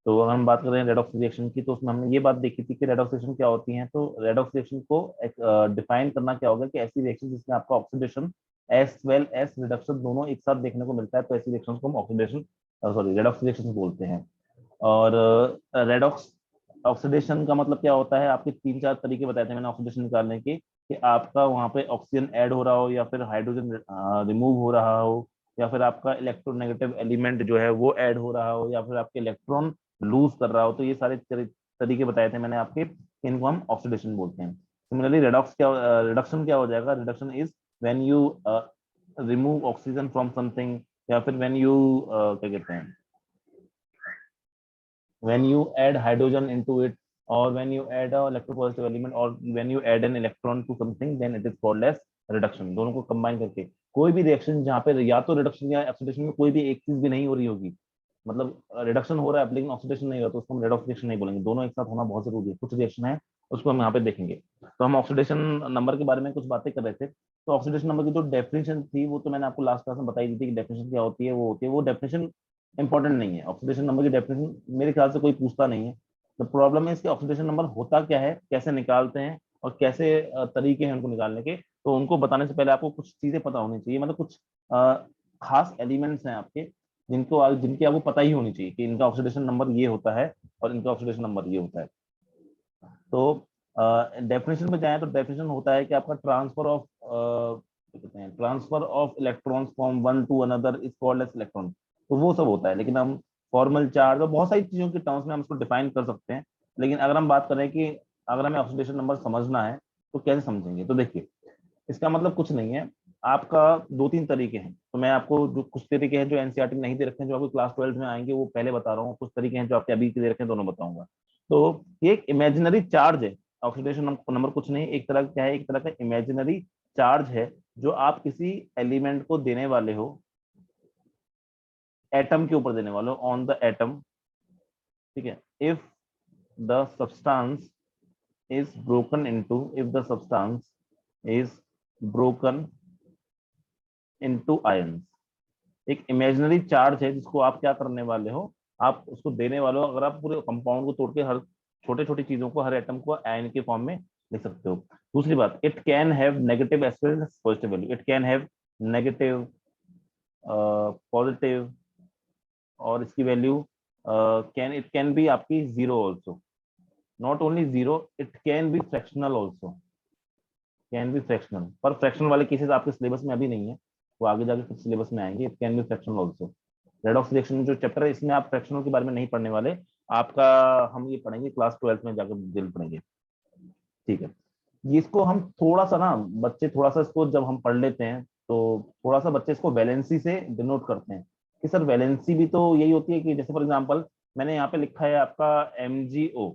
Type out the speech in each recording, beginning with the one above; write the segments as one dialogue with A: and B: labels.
A: तो अगर हम बात करें रेडॉक्स रिएक्शन की, तो उसमें हमने ये बात देखी थी कि रेडॉक्स रिएक्शन क्या होती है। तो रेडॉक्स रिएक्शन को डिफाइन करना क्या होगा कि ऐसी रिएक्शन जिसमें आपका oxidation as well S reduction दोनों एक साथ देखने को मिलता है, तो ऐसी रिएक्शन को हम ऑक्सीडेशन सॉरी रेडॉक्स रिएक्शन बोलते हैं। और रेडॉक्स ऑक्सीडेशन का मतलब क्या होता है, आपके तीन चार तरीके बताए थे मैंने ऑक्सीडेशन निकालने के, कि आपका वहां पे ऑक्सीजन ऐड हो रहा हो, या फिर हाइड्रोजन रिमूव हो रहा हो, या फिर आपका इलेक्ट्रोनेगेटिव एलिमेंट जो है वो ऐड हो रहा हो, या फिर आपके इलेक्ट्रॉन लूज कर रहा हो। तो ये सारे तरीके बताए थे मैंने आपके, इनको हम ऑक्सीडेशन बोलते हैं। सिमिलरली रेडॉक्स क्या, रिडक्शन क्या हो जाएगा, reduction is when you remove oxygen from something, या फिर व्हेन यू क्या कहते हैं, when you add hydrogen into it, or when you add a electropositive element, or when you add an electron to something, then it is called as reduction। दोनों को combine करके कोई भी रिएक्शन जहाँ पे या तो रिडक्शन या ऑक्सीडेशन में कोई भी एक चीज भी नहीं हो रही होगी, मतलब रिडक्शन हो रहा है लेकिन ऑक्सीडेशन नहीं हो रहा, तो उसको हम रेडॉक्स रिएक्शन नहीं बोलेंगे। दोनों एक साथ होना बहुत जरूरी है। कुछ रिएक्शन है उसको हम यहाँ पे देखेंगे। तो हम ऑक्सीडेशन नंबर के बारे में कुछ बातें कर रहे थे। तो ऑक्सीडेशन नंबर की जो डेफिनेशन थी वो तो मैंने आपको लास्ट क्लास में बताई दी थी कि डेफिनेशन क्या होती है, वो होती है, वो डेफिनेशन इंपॉर्टेंट नहीं है। ऑक्सीडेशन नंबर की डेफिनेशन मेरे ख्याल से कोई पूछता नहीं है। तो प्रॉब्लम है इसके ऑक्सीडेशन नंबर होता क्या है, कैसे निकालते हैं, और कैसे तरीके हैं उनको निकालने के। तो उनको बताने से पहले आपको कुछ चीजें पता होनी चाहिए, मतलब कुछ खास एलिमेंट्स हैं आपके जिनकी आपको पता ही होनी चाहिए कि इनका ऑक्सीडेशन नंबर ये होता है और इनका ऑक्सीडेशन नंबर ये होता है। तो डेफिनेशन में जाए तो डेफिनेशन होता है कि आपका ट्रांसफर ऑफ कहते हैं transfer of electrons from one to another is called as electron. तो वो सब होता है, लेकिन हम फॉर्मल चार्ज और बहुत सारी चीजों के टर्म्स में हम इसको डिफाइन कर सकते हैं। लेकिन अगर हम बात करें कि अगर हमें ऑक्सीडेशन नंबर समझना है तो कैसे समझेंगे, तो देखिए इसका मतलब कुछ नहीं है। आपका दो तीन तरीके हैं, तो मैं आपको जो कुछ तरीके हैं जो एनसीईआरटी में नहीं दे रखे हैं, जो आपको क्लास 12 में आएंगे वो पहले बता रहा हूँ। कुछ तरीके हैं जो आपके अभी के दे रखे हैं, दोनों बताऊंगा। तो ये एक इमेजिनरी चार्ज है। ऑक्सीडेशन नंबर कुछ नहीं, एक तरह क्या है, एक तरह का इमेजिनरी चार्ज है जो आप किसी एलिमेंट को देने वाले हो, एटम के ऊपर देने वाले हो, ऑन द एटम। ठीक है, if the substance is broken into, if the substance is broken into ions. एक इमेजिनरी चार्ज है जिसको आप क्या करने वाले हो, आप उसको देने वाले हो। अगर आप पूरे कंपाउंड को तोड़ के हर छोटे छोटी चीजों को, हर एटम को आयन के फॉर्म में लिख सकते हो। दूसरी बात, it can have negative as well as positive value. It can have negative, positive, और इसकी value can it can be आपकी zero also. Not only zero, it can be fractional also, can be fractional. पर fractional वाले cases आपके syllabus में अभी नहीं है, वो आगे जाके कुछ सिलेबस में आएंगे। It can be fractional also. Redox reaction जो चैप्टर है इसमें आप फ्रैक्शनल के बारे में नहीं पढ़ने वाले। आपका हम ये पढ़ेंगे क्लास 12 में जाकर डिटेल पढ़ेंगे। ठीक है, ये इसको हम थोड़ा सा ना, बच्चे थोड़ा सा इसको जब हम पढ़ लेते हैं तो थोड़ा सा बच्चे इसको वैलेंसी से डिनोट करते हैं कि सर वैलेंसी भी तो यही होती है कि जैसे फॉर एग्जांपल मैंने यहाँ पे लिखा है आपका MgO,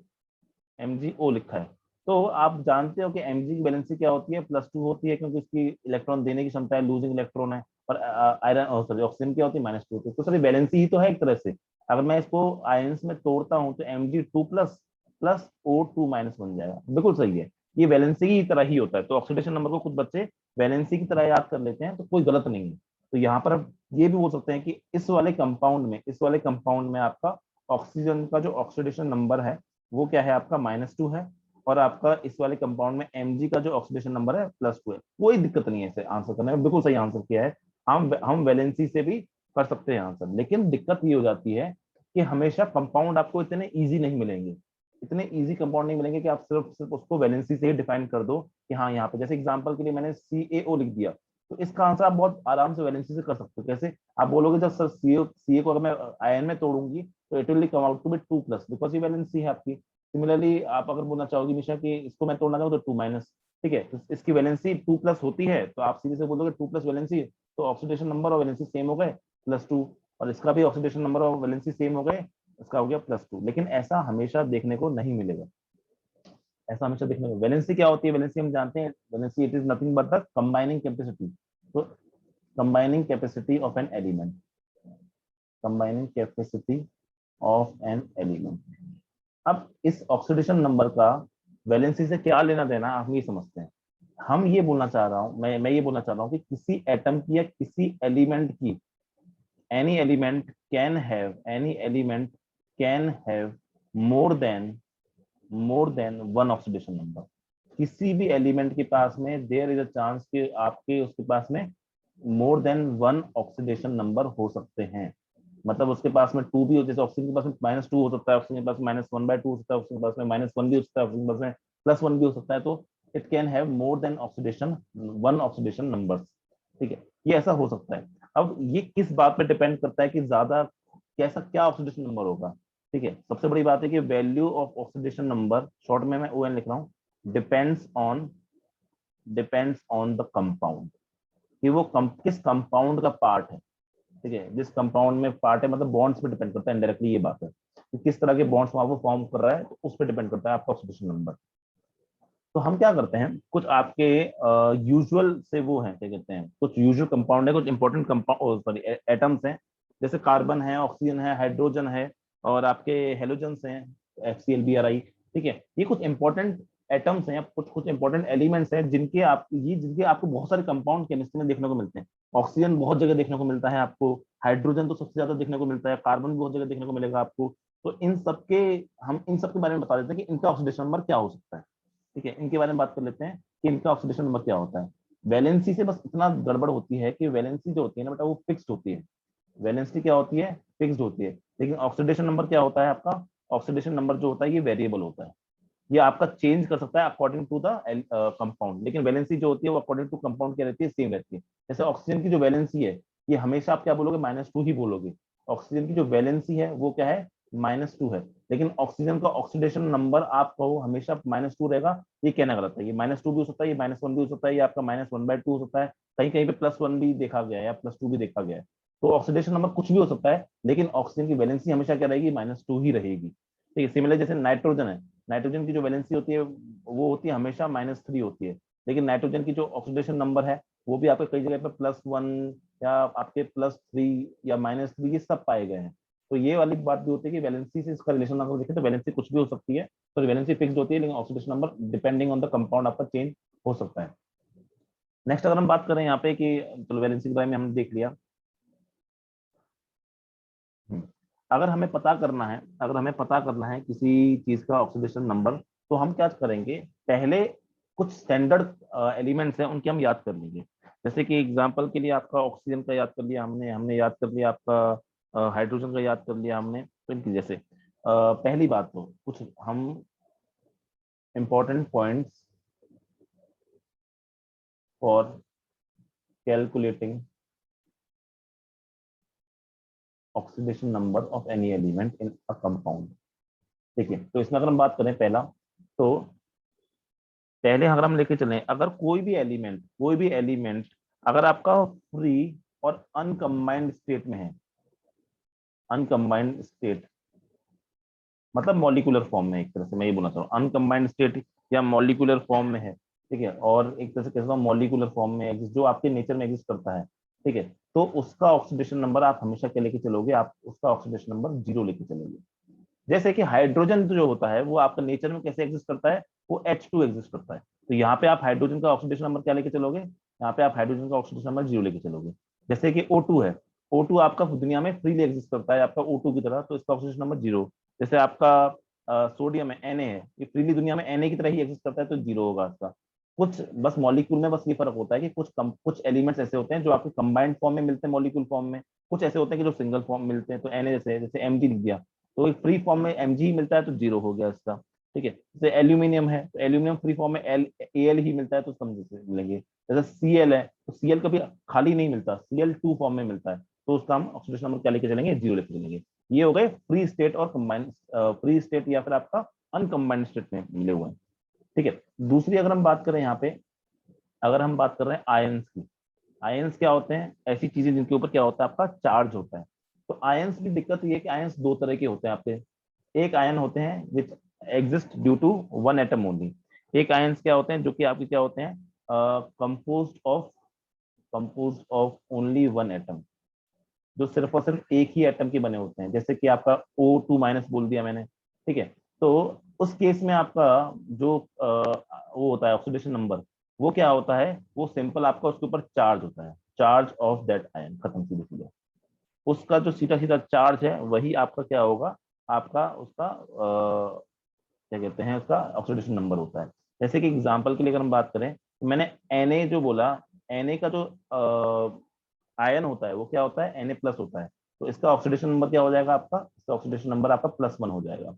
A: MgO लिखा है। तो आप जानते हो कि Mg की वैलेंसी क्या होती है, +2 होती है, क्योंकि उसकी इलेक्ट्रॉन देने की क्षमता है, लूजिंग इलेक्ट्रॉन है। और आयरन सॉरी ऑक्सीजन क्या होती है, -2 होती है। तो सर वैलेंसी ही तो है एक तरह से। अगर मैं इसको आयंस में तोड़ता हूँ तो Mg2+ प्लस O2- बन जाएगा। बिल्कुल सही है, ये वैलेंसी की तरह ही होता है। तो ऑक्सीडेशन नंबर को कुछ बच्चे वैलेंसी की तरह याद कर लेते हैं, तो कोई गलत नहीं है। तो यहाँ पर आप ये भी बोल सकते हैं कि इस वाले कंपाउंड में आपका ऑक्सीजन का जो ऑक्सीडेशन नंबर है वो क्या है, आपका -2 है। और आपका इस वाले कंपाउंड में Mg का जो ऑक्सीडेशन नंबर है +2 है। कोई दिक्कत नहीं है इसे आंसर करने में, बिल्कुल सही आंसर किया है। हम वैलेंसी से भी कर सकते हैं आंसर, लेकिन दिक्कत ये हो जाती है कि हमेशा कंपाउंड आपको इतने इजी नहीं मिलेंगे। इतने इजी कंपाउंड नहीं मिलेंगे कि आप सिर्फ सिर्फ उसको वैलेंसी से ही डिफाइन कर दो कि हाँ यहाँ पे, जैसे एग्जांपल के लिए मैंने CaO लिख दिया, तो इसका आंसर आप बहुत आराम से वैलेंसी से कर सकते हो। कैसे, आप बोलोगे जब सर सी ए को अगर मैं आयन में तोड़ूंगी तो it will come out to be 2+, because ये वैलेंसी है आपकी। सिमिलरली आप अगर बोलना चाहोगे निशा कि इसको मैं तोड़ना चाहूँ तो 2-। ठीक है, तो इसकी वैलेंसी 2+ होती है, तो आप सीधे से बोलोगे 2+ वैलेंसी, तो ऑक्सीडेशन नंबर और वैलेंसी सेम हो गए, +2। और इसका भी ऑक्सीडेशन नंबर और वैलेंसी सेम हो गए, इसका हो गया +2। लेकिन ऐसा हमेशा देखने को नहीं मिलेगा। ऐसा हमेशा देखने को, वैलेंसी क्या होती है, वैलेंसी हम जानते हैं, valency it is nothing but the combining capacity. तो combining capacity of an element, combining capacity of an element. अब इस ऑक्सीडेशन नंबर का वैलेंसी से क्या लेना देना, हम ये समझते हैं। हम ये बोलना चाह रहा हूं, मैं ये बोलना चाह रहा हूं कि किसी एटम की या किसी एलिमेंट की, any element can have, any element can have more than one oxidation number. किसी भी एलिमेंट के पास में देयर इज अ चांस कि आपके उसके पास में मोर देन वन ऑक्सीडेशन नंबर हो सकते हैं। मतलब उसके पास में टू भी हो, जैसे ऑक्सीजन के पास में -2 हो सकता है, ऑक्सीजन के पास -1/2 हो सकता है, ऑक्सीजन के पास में -1 भी हो सकता है, ऑक्सीजन के पास में +1 भी हो सकता है। तो it can have more than oxidation one oxidation number. ठीक है, ये ऐसा हो सकता है। अब ये किस बात पे डिपेंड करता है कि ज्यादा कैसा क्या ऑक्सीडेशन नंबर होगा। ठीक है, सबसे बड़ी बात है कि value of oxidation number, short में मैं ON लिख रहा हूँ, डिपेंड्स ऑन द कंपाउंड, कि वो किस कंपाउंड का पार्ट है। ठीक है, जिस कंपाउंड में पार्ट है, मतलब बॉन्ड्स पे डिपेंड करता है इनडायरेक्टली, ये बात है कि किस तरह के बॉन्ड्स वहां वो फॉर्म कर रहा है, तो उस पर डिपेंड करता है आपका ऑक्सीडेशन नंबर। तो हम क्या करते हैं, कुछ आपके यूजुअल से वो हैं, क्या कहते हैं, कुछ यूजुअल कंपाउंड है, कुछ इंपॉर्टेंट कंपाउंड, सॉरी एटम्स हैं, जैसे कार्बन है, ऑक्सीजन है, हाइड्रोजन है, और आपके हेलोजन्स हैं, FCl, Bri। ठीक है, ये कुछ इंपॉर्टेंट एटम्स हैं, कुछ कुछ इंपॉर्टेंट एलिमेंट्स हैं जिनके आपको बहुत सारे कंपाउंड केमिस्ट्री में देखने को मिलते हैं। ऑक्सीजन बहुत जगह देखने को मिलता है आपको, हाइड्रोजन तो सबसे ज्यादा देखने को मिलता है, कार्बन भी बहुत जगह देखने को मिलेगा आपको। तो हम इन सब के बारे में बता देते हैं कि इनका ऑक्सीडेशन नंबर क्या हो सकता है। ठीक है, इनके बारे में बात कर लेते हैं कि इनका ऑक्सीडेशन नंबर क्या होता है। वैलेंसी से बस इतना गड़बड़ होती है कि वैलेंसी जो होती है ना बेटा, वो फिक्स्ड होती है। वैलेंसी क्या होती है, फिक्स्ड होती है। लेकिन ऑक्सीडेशन नंबर क्या होता है आपका, ऑक्सीडेशन नंबर जो होता है ये वेरिएबल होता है, ये आपका चेंज कर सकता है अकॉर्डिंग टू द कंपाउंड। लेकिन वैलेंसी जो होती है वो अकॉर्डिंग टू कंपाउंड क्या रहती है, सेम रहती है। जैसे ऑक्सीजन की जो वैलेंसी है, ये हमेशा आप क्या बोलोगे, -2 ही बोलोगे। ऑक्सीजन की जो वैलेंसी है वो क्या है, -2 है। लेकिन ऑक्सीजन का ऑक्सीडेशन नंबर आप कहो हमेशा -2 रहेगा, ये कहना गलत है। ये -2 भी हो सकता है, ये -1 भी हो सकता है, ये आपका -1/2 हो सकता है, कहीं कहीं पे +1 भी देखा गया है या +2 भी देखा गया है। तो ऑक्सीडेशन नंबर कुछ भी हो सकता है, लेकिन ऑक्सीजन की वैलेंसी हमेशा क्या रहेगी, -2 ही रहेगी। ठीक है, सिमिलर जैसे नाइट्रोजन है, नाइट्रोजन की जो वैलेंसी होती है वो होती है हमेशा -3 होती है। लेकिन नाइट्रोजन की जो ऑक्सीडेशन नंबर है वो भी आपके कई जगह पे +1 या आपके +3 या -3 ये सब पाए गए हैं। तो ये वाली बात भी होती है कि वैलेंसी से इसका रिलेशन अगर देखें तो वैलेंसी कुछ भी हो सकती है, तो वैलेंसी फिक्स्ड होती है, लेकिन oxidation number depending on the compound आपका चेंज हो सकता है। नेक्स्ट अगर हम बात करें यहाँ पे कि चलो वैलेंसी के बारे में हमने देख लिया। अगर हमें पता करना है, किसी चीज का ऑक्सीडेशन नंबर, तो हम क्या करेंगे, पहले कुछ स्टैंडर्ड एलिमेंट्स हैं उनके हम याद कर लेंगे। जैसे कि एग्जांपल के लिए आपका ऑक्सीजन का याद कर लिया हमने हमने याद कर लिया आपका हाइड्रोजन का याद कर लिया हमने। तो इनकी जैसे पहली बात तो कुछ हम important points for calculating oxidation number of any element in a compound. ठीक है, तो इसमें अगर हम बात करें पहला, तो पहले अगर हम लेके चलें, अगर कोई भी एलिमेंट अगर आपका फ्री और अनकम्बाइंड स्टेट में है, अनकम्बाइंड स्टेट मतलब मॉलिक्यूलर फॉर्म में, एक तरह से मैं ये बोलना चाह रहा हूँ अनकम्बाइंड स्टेट या मॉलिक्यूलर फॉर्म में है। ठीक है, और एक तरह से कह सकता हूँ मॉलिक्यूलर फॉर्म में एग्जिस्ट, जो आपके नेचर में एग्जिस्ट करता है। ठीक है, तो उसका ऑक्सीडेशन नंबर आप हमेशा क्या लेके चलोगे, आप उसका ऑक्सीडेशन नंबर 0 लेके चलोगे। जैसे कि हाइड्रोजन जो होता है वो आपका नेचर में कैसे एग्जिस्ट करता है, वो H2 एग्जिस्ट करता है। तो यहाँ पे आप हाइड्रोजन का ऑक्सीडेशन नंबर क्या लेके चलोगे, यहाँ पे आप हाइड्रोजन का ऑक्सीडेशन नंबर 0 लेके चलोगे। जैसे कि O2 है, O2 आपका दुनिया में फ्रीली एग्जिस्ट करता है आपका O2 की तरह, तो इसका ऑक्सीडेशन नंबर 0। जैसे आपका सोडियम है, Na है, ये फ्रीली दुनिया में Na की तरह ही एग्जिस्ट करता है, तो 0 होगा इसका। कुछ बस मॉलिक्यूल में बस ये फर्क होता है कि कुछ एलिमेंट्स ऐसे होते हैं जो आपके कंबाइंड फॉर्म में मिलते हैं मॉलिक्यूल फॉर्म में, कुछ ऐसे होते हैं कि जो सिंगल फॉर्म मिलते हैं। तो Na जैसे Mg लिख दिया, तो फ्री फॉर्म में Mg ही मिलता है, तो 0 हो गया इसका। ठीक है, जैसे एल्यूमिनियम है, तो एल्यूमिनियम फ्री फॉर्म में Al ही मिलता है, तो समझ लेंगे। जैसे Cl है, तो Cl कभी खाली नहीं मिलता, Cl2 फॉर्म में मिलता है, तो उसका हम ऑक्सीडेशन नंबर क्या लेके चलेंगे, 0 लेके चलेंगे। ये हो गए फ्री स्टेट और कंबाइंड, फ्री स्टेट या फिर आपका अनकम्बाइंड स्टेट में मिले हुए हैं। ठीक है, दूसरी अगर हम बात करें यहाँ पे, अगर हम बात कर रहे हैं आयंस की, आयंस क्या होते हैं, ऐसी चीजें जिनके ऊपर क्या होता है, आपका चार्ज होता है। तो आयंस की दिक्कत ये है कि आयंस दो तरह के होते हैं आपके। एक आयन होते हैं which exist due to one atom only. एक आयंस क्या होते हैं जो कि आपके क्या होते हैं, composed of only one atom, जो सिर्फ और सिर्फ एक ही एटम के बने होते हैं। जैसे कि आपका O2- बोल दिया मैंने। ठीक है, तो उस केस में आपका जो वो होता है ऑक्सीडेशन नंबर, वो क्या होता है, वो सिंपल आपका उसके ऊपर चार्ज होता है, चार्ज ऑफ दैट आयन, खत्म, सीधे सीधे उसका जो सीधा सीधा चार्ज है वही आपका क्या होगा, आपका उसका क्या कहते हैं, उसका ऑक्सीडेशन नंबर होता है। जैसे कि एग्जांपल के लिए अगर हम बात करें, तो मैंने Na जो बोला, Na का जो आयन होता है वो क्या होता है, Na प्लस होता है। तो इसका ऑक्सीडेशन नंबर क्या हो जाएगा आपका, इसका ऑक्सीडेशन नंबर आपका +1 हो जाएगा।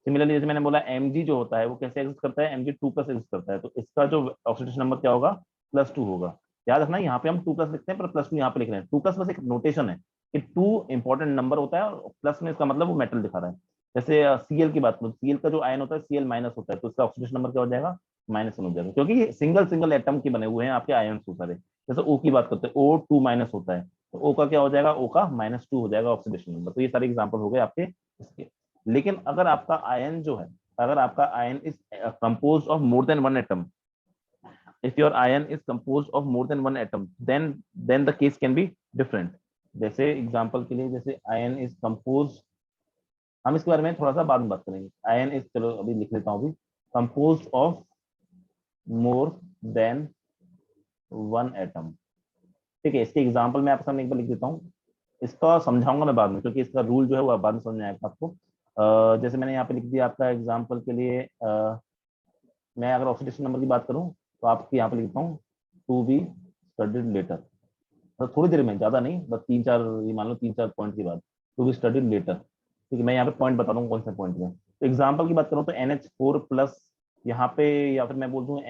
A: सिमिलरली जैसे मैंने बोला Mg जो होता है वो कैसे एग्जिस्ट करता है, Mg 2+ एग्जिस्ट करता है, तो इसका जो ऑक्सीडेशन नंबर क्या होगा, +2 होगा। याद रखना यहाँ पे हम 2+ लिखते हैं पर +2 यहाँ पे लिख रहे हैं। 2+ बस एक नोटेशन है कि 2 इंपॉर्टेंट नंबर होता है और प्लस में इसका मतलब वो मेटल दिखा रहा है। जैसे Cl की बात करूँ, Cl का जो आयन होता है Cl- होता है, तो इसका ऑक्सीडेशन नंबर क्या हो जाएगा, -1 हो जाएगा, क्योंकि ये सिंगल सिंगल एटम के बने हुए हैं आपके आयन हो सारे। जैसे O की बात करते हैं, O2- होता है, तो O का क्या हो जाएगा, O का -2 हो जाएगा ऑक्सीडेशन नंबर। तो ये सारे एग्जाम्पल हो गए आपके इसके। लेकिन अगर आपका आयन जो है, अगर आपका ion is compose of more than one atom, if your ion is composed of more than one atom, then the case can be different। जैसे एग्जांपल के लिए, जैसे आयन इज कंपोज, हम इसके बारे में थोड़ा सा बाद में बात करेंगे। आयन इज, चलो अभी लिख लेता हूँ, अभी compose of more than one atom. ठीक है, इसके एग्जांपल मैं आपके सामने एक बार लिख देता हूँ, इसका समझाऊंगा मैं बाद में, क्योंकि इसका रूल जो है वो बाद में समझ में आएगा आपको। जैसे मैंने यहाँ पे लिख दिया आपका एग्जांपल के लिए, मैं अगर ऑक्सीडेशन नंबर की बात करूँ तो आपके यहाँ पे लिखता हूँ टू बी स्टडीड लेटर। तो थोड़ी देर में, ज्यादा नहीं, बस 3-4, ये मान लो 3-4 पॉइंट की बात, टू बी स्टडीड लेटर। ठीक है, मैं यहाँ पे पॉइंट बता दूँ कौन से पॉइंट में। तो एग्जाम्पल की बात करूँ तो NH4+ यहाँ पे, या फिर मैं बोल दूँ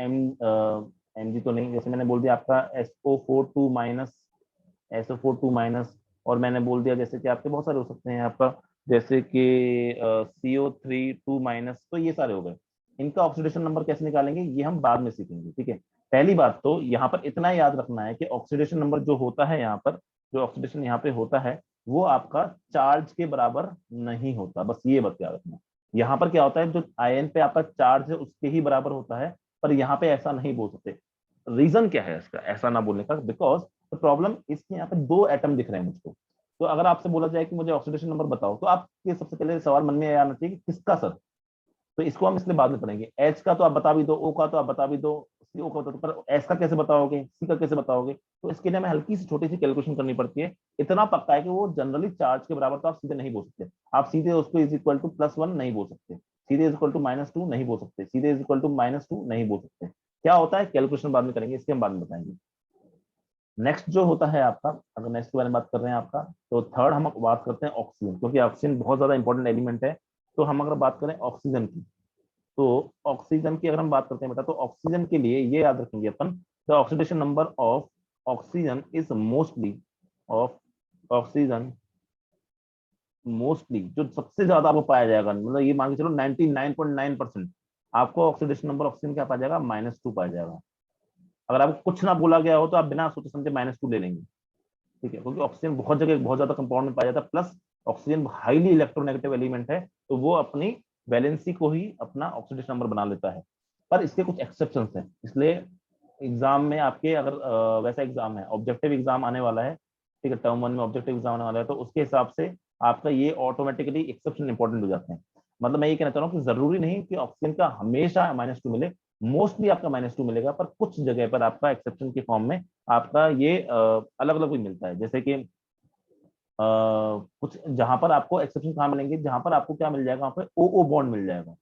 A: Mg तो नहीं, जैसे मैंने बोल दिया आपका SO42-, और मैंने बोल दिया जैसे कि आपके बहुत सारे हो सकते हैं आपका, जैसे कि CO3 2-, तो ये सारे हो गए। इनका ऑक्सीडेशन नंबर कैसे निकालेंगे ये हम बाद में सीखेंगे। ठीक है, पहली बात तो यहाँ पर इतना याद रखना है कि ऑक्सीडेशन नंबर जो होता है यहाँ पर, जो ऑक्सीडेशन यहाँ पे होता है वो आपका चार्ज के बराबर नहीं होता, बस ये बात याद रखना। यहाँ पर क्या होता है, जो आयन पे आपका चार्ज है उसके ही बराबर होता है, पर यहाँ पे ऐसा नहीं बोल सकते। रीजन क्या है इसका ऐसा ना बोलने का, बिकॉज द प्रॉब्लम इसके यहाँ पे 2 एटम दिख रहे हैं मुझको। तो अगर आपसे बोला जाए कि मुझे ऑक्सीडेशन नंबर बताओ, तो आपके सबसे पहले सवाल मन में आना चाहिए कि किसका सर। तो इसको हम इसलिए बाद में पढ़ेंगे। एच का तो आप बता भी दो, ओ का तो आप बता भी दो, सी ओ का बता दो, पर एस का कैसे बताओगे, सी का कैसे बताओगे। तो इसके लिए हमें हल्की सी छोटी सी कैलकुलेशन करनी पड़ती है। इतना पक्का है कि वो जनरली चार्ज के बराबर तो आप सीधे नहीं बोल सकते, आप सीधे उसको इज इक्वल टू +1 नहीं बोल सकते, सीधे इज इक्वल टू -2 नहीं बोल सकते, सीधे इज इक्वल टू -2 नहीं बोल सकते। क्या होता है, कैलकुलेशन बाद में करेंगे, इसके हम बाद में बताएंगे। नेक्स्ट जो होता है आपका, अगर नेक्स्ट के बारे में बात कर रहे हैं आपका, तो थर्ड हम बात करते हैं ऑक्सीजन, क्योंकि ऑक्सीजन बहुत ज्यादा इंपॉर्टेंट एलिमेंट है। तो हम अगर बात करें ऑक्सीजन की, तो ऑक्सीजन की अगर हम बात करते हैं बेटा, तो ऑक्सीजन के लिए ये याद रखेंगे अपन, the oxidation number of oxygen is mostly of oxygen mostly, जो सबसे ज्यादा आपको पाया जाएगा, मतलब ये मान के चलो 99.9% आपको ऑक्सीडेशन नंबर ऑक्सीजन क्या पाया जाएगा, -2 पाया जाएगा। अगर आपको कुछ ना बोला गया हो तो आप बिना सोचे समझे -2 ले लेंगे। ठीक है, क्योंकि ऑक्सीजन बहुत जगह बहुत ज्यादा कंपाउंड में पाया जाता है, plus oxygen highly electronegative element है, तो वो अपनी वैलेंसी को ही अपना ऑक्सीडेशन नंबर बना लेता है। पर इसके कुछ एक्सेप्शन हैं, इसलिए एग्जाम में आपके अगर वैसा एग्जाम है, ऑब्जेक्टिव एग्जाम आने वाला है, ठीक है, टर्म 1 में ऑब्जेक्टिव एग्जाम आने वाला है, तो उसके हिसाब से आपका ये ऑटोमेटिकली एक्सेप्शन इंपॉर्टेंट हो जाते हैं। मतलब मैं ये कहना चाह रहा हूँ कि जरूरी नहीं कि ऑक्सीजन का हमेशा -2 मिले, मोस्टली आपका -2 मिलेगा, पर कुछ जगह पर आपका एक्सेप्शन के फॉर्म में आपका ये अलग अलग भी मिलता है। जैसे कि कुछ जहां पर आपको एक्सेप्शन कहाँ मिलेंगे, जहां पर आपको क्या मिल जाएगा, वहां पे ओ ओ बॉन्ड मिल जाएगा।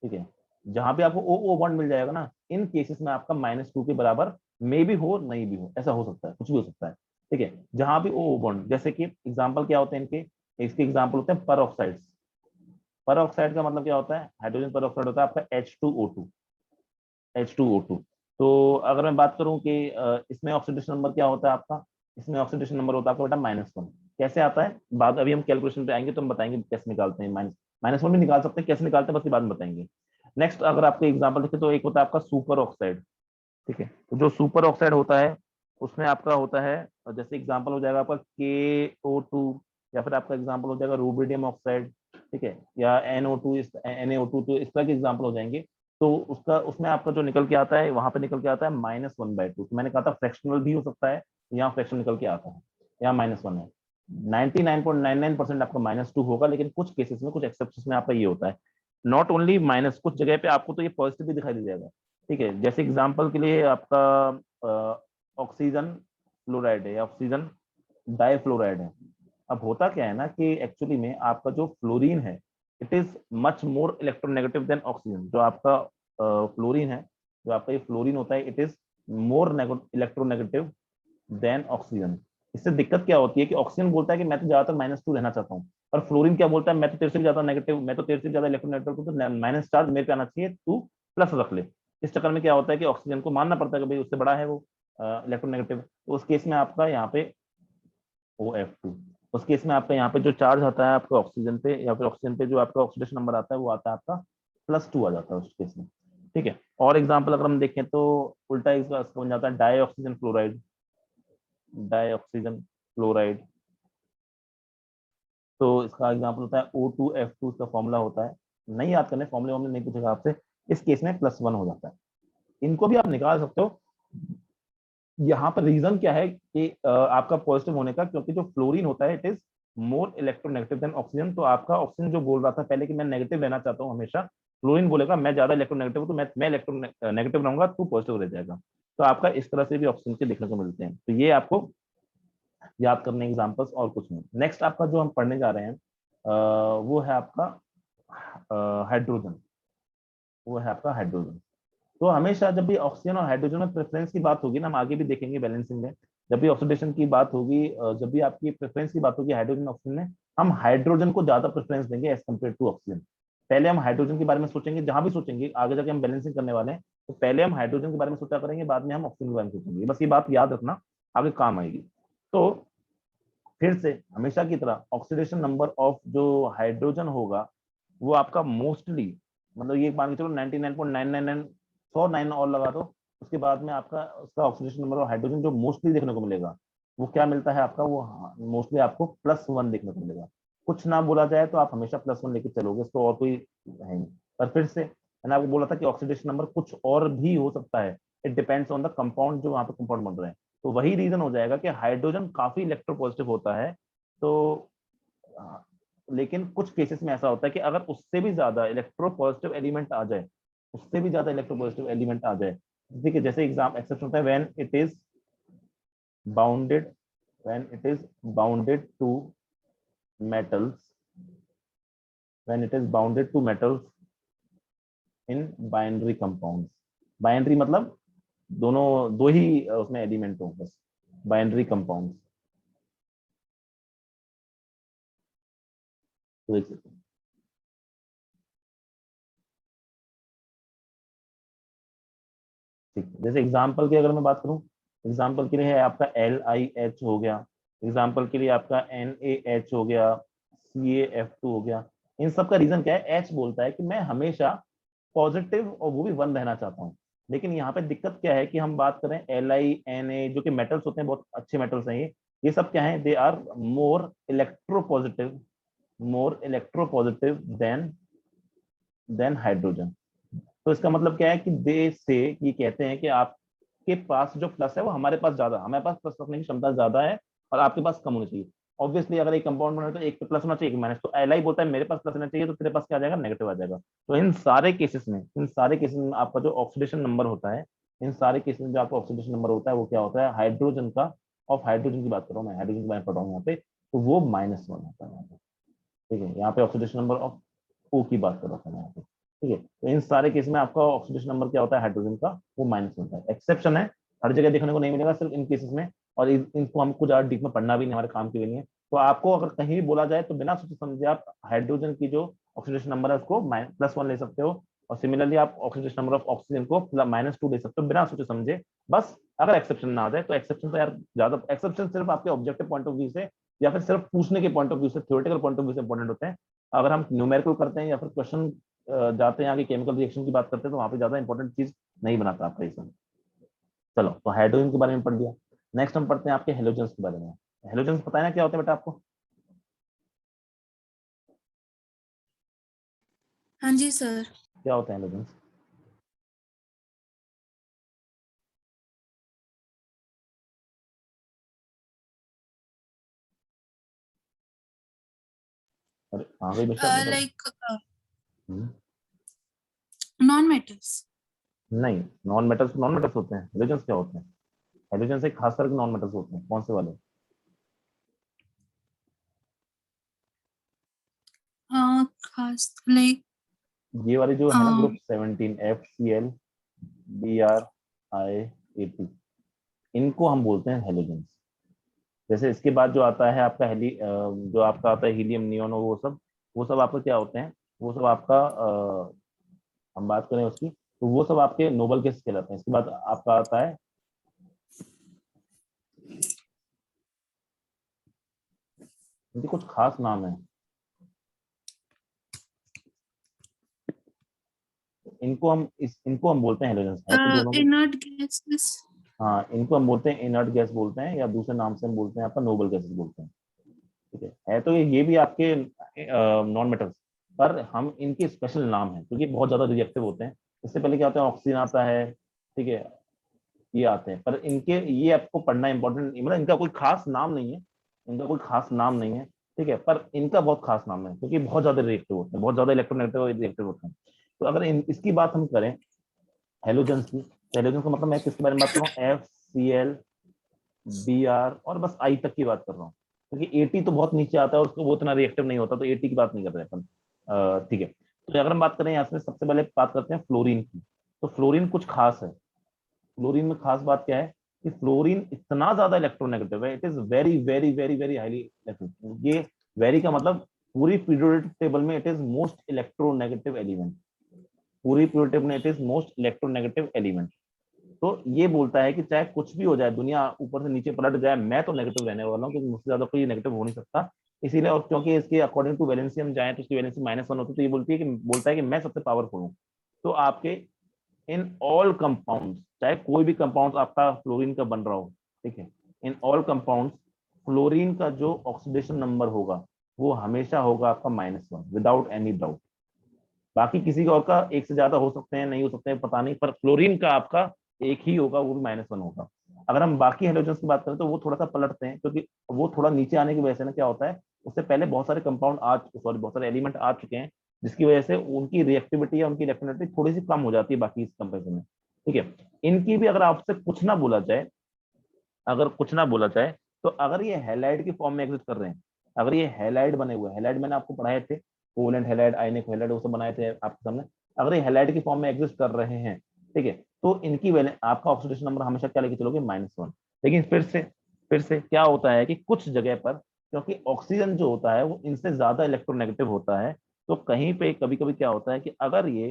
A: ठीक है, जहां पे आपको ओ ओ बॉन्ड मिल जाएगा ना, इन केसेस में आपका -2 के बराबर मे भी हो नहीं भी हो, ऐसा हो सकता है, कुछ भी हो सकता है। ठीक है, जहां भी ओ ओ बॉन्ड, जैसे कि एग्जाम्पल क्या होते हैं इनके, इसके एग्जाम्पल होते हैं पर ऑक्साइड्स। पर ऑक्साइड का मतलब क्या होता है, हाइड्रोजन पर ऑक्साइड होता है आपका H2O2, H2O2। तो अगर मैं बात करूं कि इसमें ऑक्सीडेशन नंबर क्या होता है आपका, इसमें ऑक्सीडेशन नंबर होता है आपका बेटा -1। कैसे आता है, बाद अभी हम कैलकुलेशन पे आएंगे तो हम बताएंगे कैसे निकालते हैं, -1 भी निकाल सकते हैं, कैसे निकालते हैं बस ये बाद में बताएंगे। नेक्स्ट अगर आपको एग्जाम्पल देखें तो एक होता है आपका सुपर ऑक्साइड। ठीक है, तो जो सुपर ऑक्साइड होता है उसमें आपका होता है, जैसे एग्जाम्पल हो जाएगा आपका KO2, या फिर आपका एग्जाम्पल हो जाएगा रूबिडियम ऑक्साइड। ठीक है, या NO2, NaO2, तो इस तरह के एग्जाम्पल हो जाएंगे। तो उसका उसमें आपका जो निकल के आता है, वहां पे निकल के आता है -1/2। तो मैंने कहा था फ्रैक्शनल भी हो सकता है, यहाँ फ्रैक्शन निकल के आता है, यहाँ -1 है। 99.99% आपका -2 होगा, लेकिन कुछ केसेस में, कुछ एक्सेप्शन में आपका ये होता है नॉट ओनली माइनस, कुछ जगह पे आपको तो ये पॉजिटिव भी दिखाई दे जाएगा। ठीक है, जैसे एग्जाम्पल के लिए आपका ऑक्सीजन फ्लोराइड है या ऑक्सीजन डाईफ्लोराइड है। अब होता क्या है ना कि एक्चुअली में आपका जो फ्लोरीन है, it is much more electronegative than oxygen. जो आपका फ्लोरीन है, जो आपका ये फ्लोरीन होता है, it is more electronegative than oxygen. इससे दिक्कत क्या होती है कि ऑक्सीजन बोलता है कि मैं तो ज्यादातर -2 रहना चाहता हूँ, और फ्लोरीन क्या बोलता है, मैं तो तेरे से भी ज्यादा नेगेटिव, मैं तो तेरे से ज्यादा इलेक्ट्रोनेगेटिव हूँ, तो माइनस चार्ज मेरे पे आना चाहिए, तू प्लस रख ले। इस चक्कर में क्या होता है कि ऑक्सीजन को मानना पड़ता है कि भाई उससे बड़ा है वो इलेक्ट्रोनेगेटिव। तो उस केस में आपका यहाँ पे OF2, उस केस में आपका यहाँ पे जो चार्ज आता है आपका ऑक्सीजन पे, या फिर ऑक्सीजन पे जो आपका ऑक्सीडेशन नंबर आता है वो आता है आपका +2 आ जाता है उस केस में। ठीक है, और एग्जाम्पल अगर हम देखें तो उल्टा इसका बन जाता है dioxygen fluoride. Dioxygen fluoride, तो इसका एग्जाम्पल होता है O2F2, इसका फॉर्मूला होता है, नहीं याद करने, फॉर्मूले वामले नहीं पूछेगा आपसे। इस केस में +1 हो जाता है। इनको भी आप निकाल सकते हो। यहाँ पर रीजन क्या है कि आपका पॉजिटिव होने का, क्योंकि जो फ्लोरीन होता है it is more electronegative than oxygen. तो आपका ऑक्सीजन जो बोल रहा था पहले कि मैं नेगेटिव लेना चाहता हूँ हमेशा, फ्लोरीन बोलेगा मैं ज्यादा इलेक्ट्रोनेगेटिव हूँ, तो मैं इलेक्ट्रोनेगेटिव रहूंगा, तू पॉजिटिव रह जाएगा। तो आपका इस तरह से भी ऑक्सीजन के देखने को मिलते हैं। तो ये आपको याद करने एग्जाम्पल्स, और कुछ नहीं। नेक्स्ट आपका जो हम पढ़ने जा रहे हैं वो है आपका हाइड्रोजन। वो है आपका हाइड्रोजन। तो हमेशा जब भी ऑक्सीजन और हाइड्रोजन में प्रेफरेंस की बात होगी ना, हम आगे भी देखेंगे बैलेंसिंग में, जब भी ऑक्सीडेशन की बात होगी, जब भी आपकी प्रेफरेंस की बात होगी हाइड्रोजन ऑक्सीजन में, हम हाइड्रोजन को ज्यादा प्रेफरेंस देंगे एज कम्पेयर टू ऑक्सीजन। पहले हम हाइड्रोजन के बारे में सोचेंगे, जहां भी सोचेंगे आगे जाके हम बैलेंसिंग करने वाले हैं, तो पहले हम हाइड्रोजन के बारे में सोचा करेंगे, बाद में हम ऑक्सीजन के बारे में सोचेंगे। बस ये बात याद रखना, आगे काम आएगी। तो फिर से हमेशा की तरह ऑक्सीडेशन नंबर ऑफ जो हाइड्रोजन होगा वो आपका मोस्टली, मतलब ये मान के चलो 99.999, 109 और लगा दो, उसके बाद में आपका उसका ऑक्सीडेशन नंबर ऑफ हाइड्रोजन जो मोस्टली देखने को मिलेगा वो क्या मिलता है आपका, वो मोस्टली आपको +1 देखने को मिलेगा। कुछ ना बोला जाए तो आप हमेशा +1 लेके चलोगे, इसको और कोई है नहीं। पर फिर से मैंने आपको बोला था कि ऑक्सीडेशन नंबर कुछ और भी हो सकता है, it depends on the compound जो वहाँ पे कंपाउंड बन रहे हैं। तो वही रीजन हो जाएगा कि हाइड्रोजन काफी इलेक्ट्रोपॉजिटिव होता है। तो लेकिन कुछ केसेस में ऐसा होता है कि अगर उससे भी ज्यादा इलेक्ट्रोपॉजिटिव एलिमेंट आ जाए, उससे भी ज्यादा इलेक्ट्रोपॉजिटिव एलिमेंट आ जाए, ठीक है, जैसे एग्जाम एक्सेप्शन होता है bounded when it is bounded to metals when it is bounded to metals in binary compounds। Binary मतलब दोनों, दो ही उसमें एलिमेंट हो बस, बाइनरी कंपाउंड्स। तो ठीक है, जैसे एग्जाम्पल की अगर मैं बात करूं, एग्जाम्पल के लिए है आपका LiH हो गया, एग्जाम्पल के लिए आपका NaH हो गया, CaF2 हो गया। इन सब का रीजन क्या है, H बोलता है कि मैं हमेशा पॉजिटिव और वो भी 1 रहना चाहता हूँ। लेकिन यहाँ पे दिक्कत क्या है कि हम बात करें Li Na, जो कि मेटल्स होते हैं, बहुत अच्छे मेटल्स हैं ये सब क्या है, they are more electropositive than hydrogen. तो इसका मतलब क्या है कि दे से ये कहते हैं कि आपके पास जो प्लस है वो हमारे पास ज्यादा, हमारे पास प्लस रखने की क्षमता ज्यादा है और आपके पास कम होनी चाहिए। ऑब्वियसली अगर एक कंपाउंड बना है तो एक पे प्लस होना चाहिए, एक माइनस। तो Li बोलता है मेरे पास प्लस होना चाहिए, तो तेरे पास क्या आ जाएगा, नेगेटिव आ जाएगा। तो इन सारे केसेस में आपका जो ऑक्सीडेशन नंबर होता है, इन सारे केसेस में जो आपका ऑक्सीडेशन नंबर होता है वो क्या होता है, हाइड्रोजन का, ऑफ हाइड्रोजन की बात कर रहा हूँ मैं, हाइड्रोजन के बारे में पढ़ रहा हूँ यहाँ पे, तो वो -1 होता है यहाँ पे। ठीक है, यहाँ पे ऑक्सीडेशन नंबर ऑफ O की बात कर रहा था मैं यहाँ पे। ठीक है, तो इन सारे केस में आपका ऑक्सीडेशन नंबर क्या होता है हाइड्रोजन का, वो माइनस होता है। एक्सेप्शन है, हर जगह देखने को नहीं मिलेगा, सिर्फ इन केसेस में। और इनको हमको ज्यादा डीप में पढ़ना भी नहीं, हमारे काम के भी नहीं है। तो आपको अगर कहीं भी बोला जाए तो बिना सोचे समझे आप हाइड्रोजन की जो ऑक्सीडेशन नंबर है उसको +1 ले सकते हो, और सिमिलरली आप ऑक्सीडेशन नंबर ऑफ ऑक्सीजन को -2 ले सकते हो बिना सोचे समझे। बस अगर एक्सेप्शन ना आ जाए, तो एक्सेप्शन तो यार ज्यादा, एक्सेप्शन सिर्फ आपके ऑब्जेक्टिव पॉइंट ऑफ व्यू से या फिर सिर्फ पूछने के पॉइंट ऑफ व्यू से, थ्योरेटिकल पॉइंट ऑफ व्यू से इंपॉर्टेंट होते हैं। अगर हम न्यूमेरिकल करते हैं या फिर क्वेश्चन जाते हैं आगे केमिकल रिएक्शन की बात करते हैं, तो वहां पे ज्यादा इंपॉर्टेंट चीज नहीं बनाता आपका इसमें। चलो, तो हाइड्रोजन के बारे में पढ़ लिया। नेक्स्ट हम पढ़ते हैं आपके हेलोजेंस के बारे में। हेलोजेंस पता है ना क्या होता है बेटा आपको?
B: हाँ जी सर।
A: क्या होता है हेलोजेंस? अरे हाँ भाई बेटा बता।
B: लाइक
A: हम्म,
B: नॉन मेटल्स।
A: नहीं, नॉन मेटल्स होते हैं, हेलोजेंस क्या होते हैं? हेलोजेंस एक खास तरह के नॉन मेटल्स होते हैं, कौन से वाले?
B: खास like
A: ये वाली जो है ना
B: um,
A: ग्रुप 17 FCl BrIAT, इनको हम बोलते हैं हेलोजेंस। जैसे इसके बाद जो आता है आपका जो आपका आता है हीलियम, नियोन और वो सब आपका क्या होते हैं, वो सब आपका हम बात करें उसकी, तो वो सब आपके नोबल गैसेस कहलाते हैं। इसके बाद आपका आता है इनके कुछ खास नाम है, इनको हम बोलते हैं हेलोजेंस, है तो दोनों के।
B: inert gases.
A: हाँ, इनको हम बोलते हैं इनर्ट गैस बोलते हैं, या दूसरे नाम से हम बोलते हैं आपका नोबल गैसेस बोलते हैं। ठीक है तो ये भी आपके नॉन मेटल्स, पर हम इनके स्पेशल नाम है क्योंकि बहुत ज्यादा रिएक्टिव होते हैं। इससे पहले क्या होता है, ऑक्सीजन आता है, ठीक है, ये आते हैं, पर इनके ये आपको पढ़ना इंपॉर्टेंट, मतलब इनका कोई खास नाम नहीं है, इनका कोई खास नाम नहीं है, ठीक है, पर इनका बहुत खास नाम है क्योंकि बहुत ज्यादा रिएक्टिव होते हैं, बहुत ज्यादा इलेक्ट्रोनेगेटिव रिएक्टिव होते हैं। तो अगर इसकी बात हम करें हेलोजेंस की, तो हेलोजेंस का मतलब मैं किसके बारे में बात कर रहा हूँ, FCl Br और बस I तक की बात कर रहा हूँ, क्योंकि AT तो बहुत नीचे आता है और उसको वो इतना रिएक्टिव नहीं होता, तो AT की बात नहीं कर रहे अपन। ठीक है, तो अगर हम बात करें यहाँ से सबसे पहले बात करते हैं फ्लोरीन की। तो फ्लोरीन कुछ खास है, फ्लोरीन में खास बात क्या है कि फ्लोरीन इतना ज्यादा इलेक्ट्रोनेगेटिव है, it is very very very very highly electro, ये वेरी का मतलब पूरी पीरियोडिक टेबल में it is most electronegative element, पूरी पीरियोडिक टेबल में it is most electronegative element. तो ये बोलता है कि चाहे कुछ भी हो जाए, दुनिया ऊपर से नीचे पलट जाए, मैं तो नेगेटिव रहने वाला हूँ क्योंकि मुझसे ज्यादा कोई नेगेटिव हो नहीं सकता। इसीलिए, और क्योंकि इसके अकॉर्डिंग टू वैलेंसी हम जाए तो इसकी वैलेंसी -1 होती है, तो ये बोलता है कि मैं सबसे पावरफुल हूँ। तो आपके इन ऑल कंपाउंड्स, चाहे कोई भी कंपाउंड आपका फ्लोरीन का बन रहा हो, ठीक है, इन ऑल कंपाउंड्स फ्लोरीन का जो ऑक्सीडेशन नंबर होगा वो हमेशा होगा आपका -1 विदाउट एनी डाउट। बाकी किसी का और का एक से ज्यादा हो सकते हैं, नहीं हो सकते हैं, पता नहीं, पर फ्लोरीन का आपका एक ही होगा, वो भी -1 होगा। अगर हम बाकी हेलोजेंस की बात करें तो वो थोड़ा सा पलटते हैं, क्योंकि वो थोड़ा नीचे आने की वजह से ना क्या होता है, उससे पहले बहुत सारे कंपाउंड बहुत सारे एलिमेंट आ चुके हैं, जिसकी वजह से उनकी रिएक्टिविटी या उनकी इलेक्ट्रोनेटिविटी थोड़ी सी कम हो जाती है बाकी इस कंपेरिजन में। ठीक है, इनकी भी अगर आपसे कुछ ना बोला जाए, अगर कुछ ना बोला जाए, तो अगर ये हैलाइड की फॉर्म में एग्जिस्ट कर रहे हैं, अगर ये हैलाइड बने हुए, हैलाइड मैंने आपको पढ़ाए थे, कोवलेंट हैलाइड, आयनिक हैलाइड, वो सब बनाए थे आपके सामने, अगर ये हैलाइड की फॉर्म में एग्जिस्ट कर रहे हैं, ठीक है, तो इनकी वैलेंस, आपका ऑक्सीडेशन नंबर हमेशा क्या लेके चलोगे, -1। लेकिन फिर से क्या होता है कि कुछ जगह पर, क्योंकि ऑक्सीजन जो होता है वो इनसे ज्यादा इलेक्ट्रोनेगेटिव होता है, तो कहीं पे कभी कभी क्या होता है कि अगर ये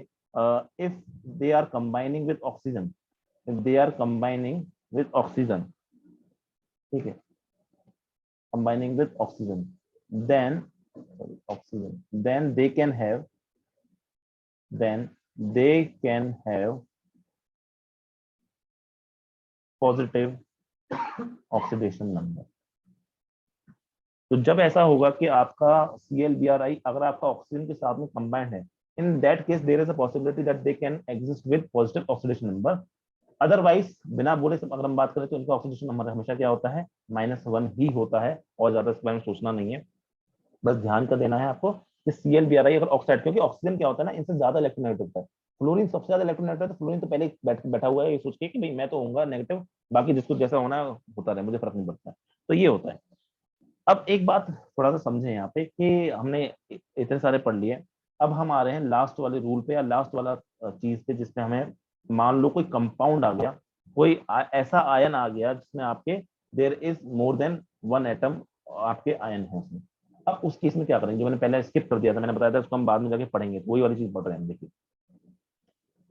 A: if they are combining with oxygen, if they are combining with oxygen, ठीक है, combining with oxygen, then then they can have positive oxidation number। तो जब ऐसा होगा कि आपका ClBrI अगर आपका ऑक्सीजन के साथ में कंबाइंड है, in that case there is a possibility that they can exist with positive oxidation number. Otherwise बिना बोले सब अगर हम बात करें तो इनका ऑक्सीडेशन नंबर हमेशा क्या होता है, -1 ही होता है, और ज्यादा इस बारे में सोचना नहीं है। बस ध्यान कर देना है आपको कि ClBrI अगर ऑक्साइड, क्योंकि ऑक्सीजन क्या होता है ना, इनसे ज्यादा इलेक्ट्रोनेगेटिव होता है, फ्लोरीन सबसे ज्यादा इलेक्ट्रोनेगेटिव है, तो फ्लोरीन तो पहले बैठा हुआ है ये सोच के कि भाई मैं तो होऊंगा नेगेटिव, बाकी जिसको जैसा होना है होता रहे, मुझे फर्क नहीं पड़ता है। तो ये होता है। अब एक बात थोड़ा सा समझे यहाँ पे कि हमने इतने सारे पढ़ लिए, अब हम आ रहे हैं लास्ट वाले रूल पे, या लास्ट वाला चीज पे, जिसमें हमें मान लो कोई कंपाउंड आ गया, कोई ऐसा आयन आ गया जिसमें आपके there is more than 1 atom आपके आयन है उसमें। अब उस केस में क्या करेंगे, जो मैंने पहले स्किप कर दिया था, मैंने बताया था उसको हम बाद में जाके पढ़ेंगे, तो वही वाली चीज पढ़ रहे हैं देखिए।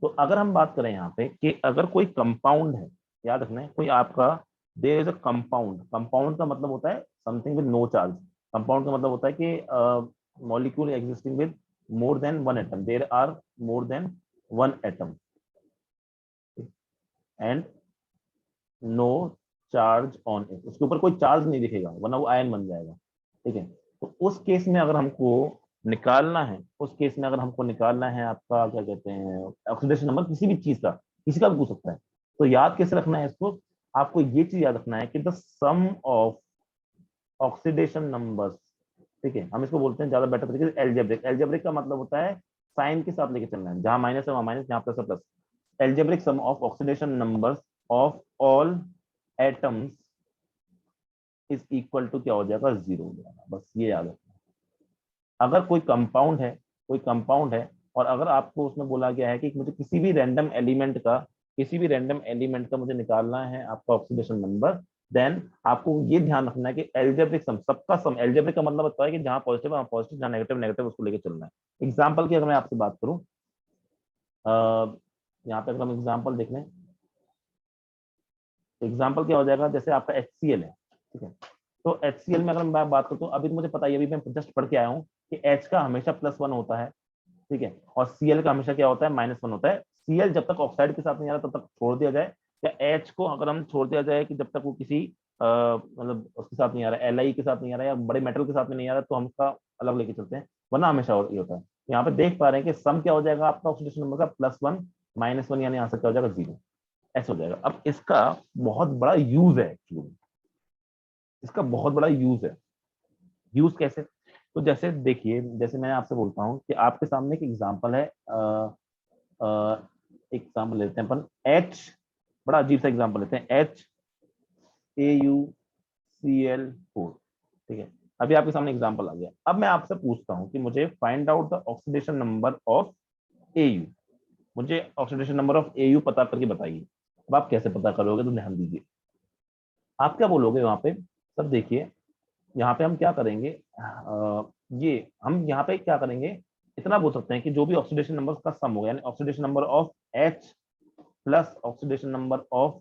A: तो अगर हम बात करें यहाँ पे कि अगर कोई कंपाउंड है, याद रखना है, कोई आपका there is a compound, compound का मतलब होता है something with no charge, compound का मतलब होता है कि molecule existing with more than 1 atom, there are more than 1 atom and no charge on it, उसके ऊपर कोई चार्ज नहीं दिखेगा वरना वो आयन बन जाएगा। ठीक है, तो उस केस में अगर हमको निकालना है, उस केस में अगर हमको निकालना है आपका क्या कहते हैं ऑक्सीडेशन नंबर किसी भी चीज का, किसी का भी पूछ सकता है, तो याद कैसे रखना है इसको, आपको ये चीज याद रखना है कि the sum of oxidation numbers, ठीक है, हम इसको बोलते हैं ज्यादा बेटर तरीके से एल्जेब्रिक, एल्जेब्रिक का मतलब होता है साइन के साथ लेके चलना है, जहां माइनस है वहां माइनस, जहां प्लस है plus. Algebraic sum of oxidation numbers of all atoms is equal to क्या हो जाएगा, 0 हो जाएगा, बस ये याद रखना। अगर कोई कंपाउंड है कोई कंपाउंड है और अगर आपको उसमें बोला गया है कि मुझे किसी भी रैंडम एलिमेंट का मुझे निकालना है आपका ऑक्सीडेशन नंबर, देन आपको ये ध्यान रखना है कि एल्जेब्रिक सम, सबका सम, एल्जेब्रिक का मतलब होता है कि जहां पॉजिटिव वहां पॉजिटिव, जहां नेगेटिव नेगेटिव, उसको लेके चलना है। एग्जाम्पल की अगर मैं आपसे बात करूं, यहाँ पे अगर हम एग्जाम्पल देख लें, एग्जाम्पल क्या हो जाएगा, जैसे आपका HCl है, ठीक है, तो HCl में अगर मैं बात करता हूँ, अभी तो मुझे पता है, अभी मैं जस्ट पढ़ के आया हूँ कि H का हमेशा +1 होता है, ठीक है, और Cl का हमेशा क्या होता है, -1 होता है। Cl जब तक ऑक्साइड के साथ नहीं आ रहा तब तक छोड़ दिया जाए, या H को अगर हम छोड़ दिया जाए कि जब तक वो किसी मतलब उसके साथ नहीं आ रहा है, Li के साथ नहीं आ रहा है, या बड़े मेटल के साथ में नहीं आ रहा है, तो हम उसका अलग लेके चलते हैं, वरना हमेशा ये होता है। यहाँ पे देख पा रहे हैं कि सम क्या हो जाएगा आपका ऑक्सीडेशन नंबर का, +1 -1, यानी यहाँ से क्या हो जाएगा 0, ऐसा हो जाएगा। अब इसका बहुत बड़ा यूज है एक्चुअली, इसका बहुत बड़ा यूज है। यूज कैसे? तो जैसे देखिए, जैसे मैं आपसे बोलता हूँ कि आपके सामने एक एग्जांपल है, एग्जांपल लेते हैं अपन H, बड़ा अजीब सा एग्जांपल लेते हैं, HAuCl4, ठीक है। अभी आपके सामने एग्जांपल आ गया। अब मैं आपसे पूछता हूँ कि मुझे find out the oxidation number of Au, मुझे ऑक्सीडेशन नंबर ऑफ Au पता करके बताइए। अब आप कैसे पता करोगे, तो ध्यान दीजिए, आप क्या बोलोगे वहां पे, सब देखिए, यहाँ पे हम क्या करेंगे, ये हम यहाँ पे क्या करेंगे, इतना बोल सकते हैं कि जो भी ऑक्सीडेशन नंबर का सम होगा, यानी oxidation number of H plus oxidation number of